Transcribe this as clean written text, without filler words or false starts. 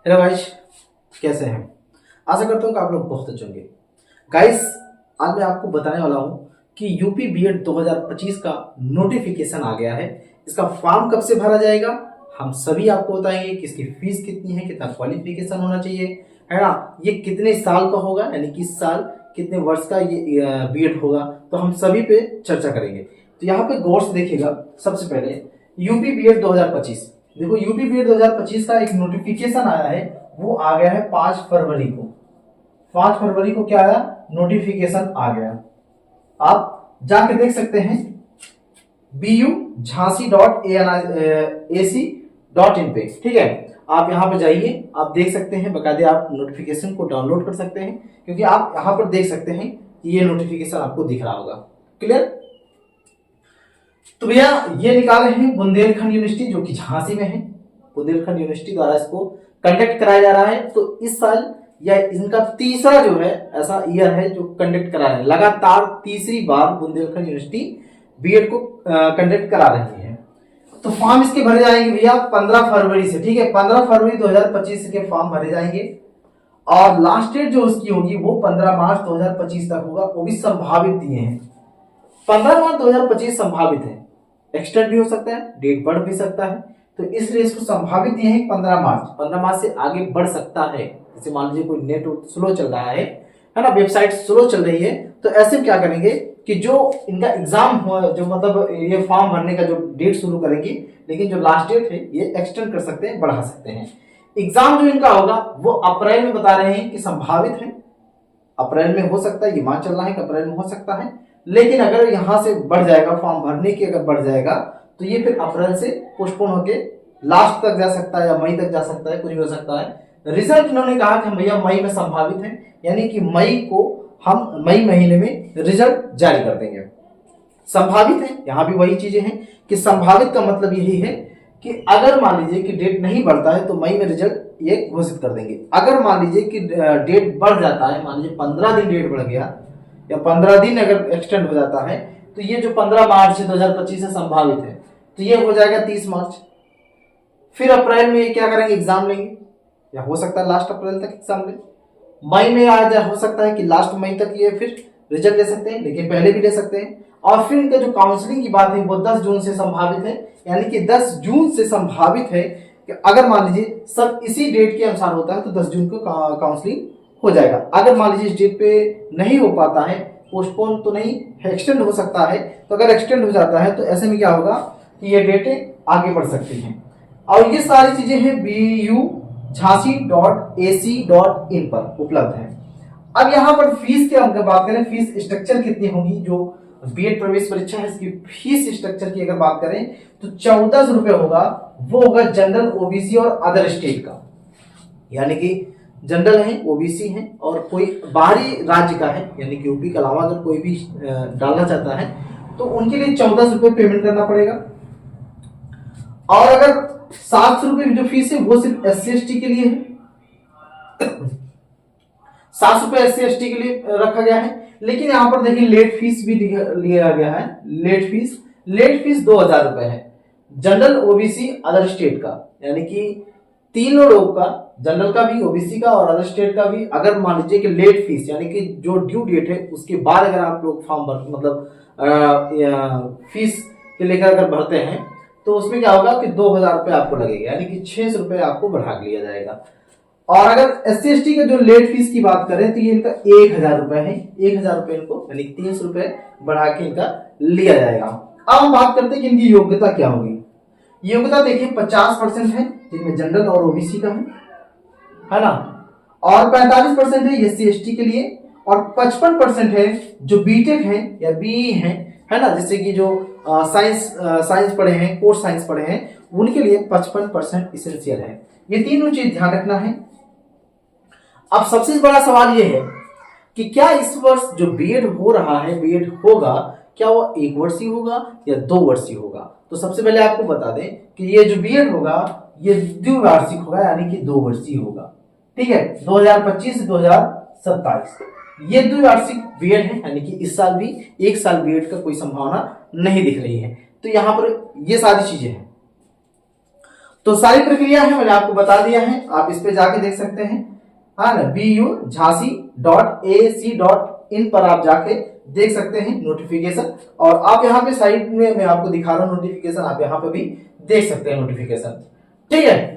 Hello guys, कैसे हैं? आशा करता हूँ कि आप लोग बहुत अच्छे होंगे। गाइस, आज मैं आपको बताने वाला हूँ कि यूपी बीएड 2025 का नोटिफिकेशन आ गया है। इसका फॉर्म कब से भरा जाएगा हम सभी आपको बताएंगे कि इसकी फीस कितनी है, कितना क्वालिफिकेशन होना चाहिए, है ना, ये कितने साल का होगा, यानी कि इस साल कितने वर्ष का ये बीएड होगा, तो हम सभी पे चर्चा करेंगे। तो यहाँ पे गौर से देखिएगा। सबसे पहले यूपी बीएड 2025, देखो यूपी बीएड 2025 का एक नोटिफिकेशन आया है, वो आ गया है 5 फरवरी को। 5 फरवरी को क्या आया? नोटिफिकेशन आ गया। आप जाके देख सकते हैं bu.jhansi.ac.in पे, ठीक है। आप यहाँ पे जाइए, आप देख सकते हैं, बकायदे आप नोटिफिकेशन को डाउनलोड कर सकते हैं, क्योंकि आप यहाँ पर देख सकते हैं कि ये नोटिफिकेशन आपको दिख रहा होगा। क्लियर? तो भैया ये निकाले हैं बुंदेलखंड यूनिवर्सिटी, जो कि झांसी में है। बुंदेलखंड यूनिवर्सिटी द्वारा इसको कंडक्ट कराया जा रहा है। तो इस साल या इनका तीसरा जो है ऐसा ईयर है जो कंडक्ट करा रहे हैं। लगातार तीसरी बार बुंदेलखंड यूनिवर्सिटी बीएड को कंडक्ट करा रही है। तो फॉर्म इसके भरे जाएंगे भैया 15 फरवरी से, ठीक है। 15 फरवरी 2025 के फॉर्म भरे जाएंगे और लास्ट डेट जो उसकी होगी वो 15 मार्च 2025 तक होगा। वो भी संभावित दिए हैं। 15 मार्च 2025 संभावित है, एक्सटेंड भी हो सकता है, डेट बढ़ भी सकता है। तो इसलिए इसको संभावित दिए हैं 15 मार्च। 15 मार्च से आगे बढ़ सकता है। जैसे मान लीजिए कोई नेट स्लो चल रहा है ना, वेबसाइट स्लो चल रही है, तो ऐसे में क्या करेंगे कि जो इनका एग्जाम जो मतलब ये फॉर्म भरने का जो डेट शुरू करेंगे, लेकिन जो लास्ट डेट है ये एक्सटेंड कर सकते हैं, बढ़ा सकते हैं। एग्जाम जो इनका होगा वो अप्रैल में बता रहे हैं कि संभावित है, अप्रैल में हो सकता है, ये मान चल रहा है कि अप्रैल में हो सकता है। लेकिन अगर यहां से बढ़ जाएगा, फॉर्म भरने की अगर बढ़ जाएगा, तो ये फिर अप्रैल से पोस्टपोन होके लास्ट तक जा सकता है या मई तक जा सकता है, कुछ भी हो सकता है। रिजल्ट इन्होंने कहा कि भैया मई में संभावित है, यानी कि मई को हम मई महीने में रिजल्ट जारी कर देंगे। संभावित है, यहां भी वही चीजें हैं कि संभावित का मतलब यही है कि अगर मान लीजिए कि डेट नहीं बढ़ता है तो मई में रिजल्ट ये घोषित कर देंगे। अगर मान लीजिए कि डेट बढ़ जाता है, मान लीजिए 15 दिन डेट बढ़ गया या 15 दिन अगर एक्सटेंड हो जाता है, तो ये जो 15 मार्च 2025 से संभावित है, तो ये हो जाएगा 30 मार्च। फिर अप्रैल में क्या करेंगे? एग्जाम लेंगे, या हो सकता है लास्ट अप्रैल तक एग्जाम लें। मई में आ जा हो सकता है कि लास्ट मई तक ये फिर रिजल्ट ले सकते हैं, लेकिन पहले भी ले सकते हैं। और फिर इनका जो काउंसलिंग की बात है वो 10 जून से संभावित है, यानी कि 10 जून से संभावित है कि अगर मान लीजिए सब इसी डेट के अनुसार होता है तो 10 जून को काउंसलिंग हो जाएगा। अगर मान लीजिए इस डेट पे नहीं हो पाता है, पोस्टपोन तो नहीं, एक्सटेंड हो सकता है, तो अगर एक्सटेंड हो जाता है तो ऐसे में क्या होगा कि ये डेटें आगे बढ़ सकती हैं। और ये सारी चीजें हैं bu.jhansi.ac.in पर उपलब्ध है। अब यहाँ पर फीस की अगर बात करें, फीस स्ट्रक्चर कितनी होगी, जो बीएड प्रवेश परीक्षा है इसकी फीस स्ट्रक्चर की अगर बात करें तो 1400 रुपए होगा। वो होगा जनरल, ओबीसी और अदर स्टेट का, यानी कि जनरल है, ओबीसी है और कोई बाहरी राज्य का है, यानी कि यूपी के अलावा अगर कोई भी डालना चाहता है तो उनके लिए 1400 रुपए पेमेंट करना पड़ेगा। और अगर 700 रुपए जो फीस है वो सिर्फ SC/ST के लिए है। 700 रुपए SC/ST के लिए रखा गया है। लेकिन यहां पर देखिए लेट फीस भी लिया गया है। लेट फीस 2000 रुपए है, जनरल, ओबीसी, अदर स्टेट का, यानी कि तीनों लोग का, जनरल का भी, ओबीसी का और अदर स्टेट का भी। अगर मान लीजिए कि लेट फीस यानी कि जो ड्यू डेट है उसके बाद अगर आप लोग फॉर्म भर मतलब फीस के लेकर अगर भरते हैं तो उसमें क्या होगा कि 2000 रुपए आपको लगेगा, यानी कि 600 रुपए आपको बढ़ा लिया जाएगा। और अगर SC/ST के जो लेट फीस की बात करें तो ये इनका 1000 रुपए है। 1000 रुपए इनको, यानी 300 रुपए बढ़ा के इनका लिया जाएगा। अब हम बात करते हैं कि इनकी योग्यता क्या होगी। योग्यता देखिए 50% है जिनमें जनरल और ओबीसी का है ना, और 45% है SC/ST के लिए, और 55% है जो बीटेक है या बीई है ना, जैसे कि जो साइंस पढ़े हैं, कोर्स साइंस पढ़े हैं, उनके लिए 55% इसेंशियल है। ये तीनों चीज ध्यान रखना है। अब सबसे बड़ा सवाल ये है कि क्या इस वर्ष जो बीएड हो रहा है, बीएड होगा, क्या वो 1 वर्षीय होगा या 2 वर्षीय होगा? तो सबसे पहले आपको बता दें कि ये जो बीएड होगा ये द्विवार्षिक होगा, यानी कि 2 वर्षीय होगा, ठीक है। 2025 से 2027 ये द्विवार्षिक बीएड है, यानी कि इस साल भी 1 साल बीएड का कोई संभावना नहीं दिख रही है। तो यहां पर ये सारी चीजें हैं। तो सारी प्रक्रिया है मैंने आपको बता दिया है, आप इस पे जाके देख सकते हैं, हाँ ना, BU-Jhansi.ac.in पर आप जाके देख सकते हैं नोटिफिकेशन। और आप यहाँ पे साइड में मैं आपको दिखा रहा हूँ नोटिफिकेशन, आप यहाँ पे भी देख सकते हैं नोटिफिकेशन। ठीक है।